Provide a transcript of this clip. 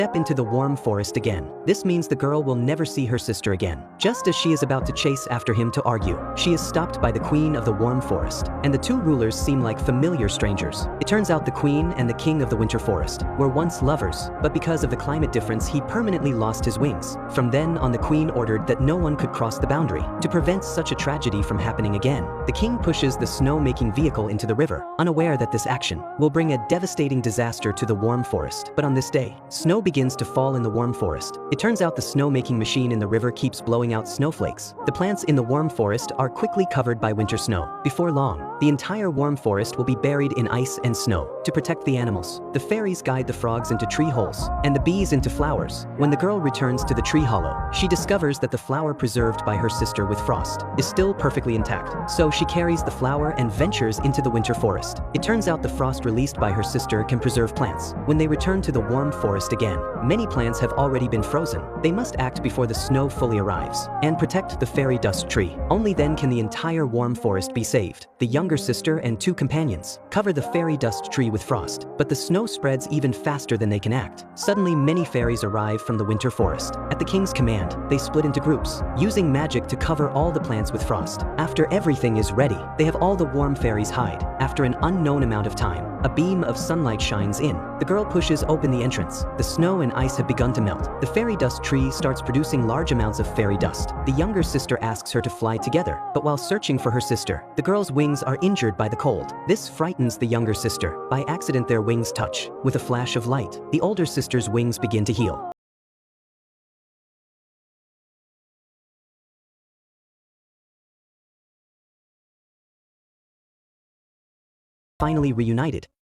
step into the warm forest again. This means the girl will never see her sister again. Just as she is about to chase after him to argue, she is stopped by the queen of the warm forest, and the two rulers seem like familiar strangers. It turns out the queen and the king of the winter forest were once lovers, but because of the climate difference he permanently lost his wings. From then on, the queen ordered that no one could cross the boundary. To prevent such a tragedy from happening again, the king pushes the snow-making vehicle into the river, unaware that this action will bring a devastating disaster to the warm forest. But on this day, snow begins to fall in the warm forest. It turns out the snow-making machine in the river keeps blowing out snowflakes. The plants in the warm forest are quickly covered by winter snow. Before long, the entire warm forest will be buried in ice and snow. To protect the animals, the fairies guide the frogs into tree holes and the bees into flowers. When the girl returns to the tree hollow, she discovers that the flower preserved by her sister with frost is still perfectly intact. So she carries the flower and ventures into the winter forest. It turns out the frost released by her sister can preserve plants. When they return to the warm forest again, many plants have already been frozen. They must act before the snow fully arrives and protect the fairy dust tree. Only then can the entire warm forest be saved. The younger sister and two companions cover the fairy dust tree with frost, but the snow spreads even faster than they can act. Suddenly, many fairies arrive from the winter forest. At the king's command, they split into groups, using magic to cover all the plants with frost. After everything is ready, they have all the warm fairies hide. After an unknown amount of time, a beam of sunlight shines in. The girl pushes open the entrance. The snow and ice have begun to melt. The fairy dust tree starts producing large amounts of fairy dust. The younger sister asks her to fly together, but while searching for her sister, the girl's wings are injured by the cold. This frightens the younger sister. By accident, their wings touch. With a flash of light, the older sister's wings begin to heal. Finally reunited.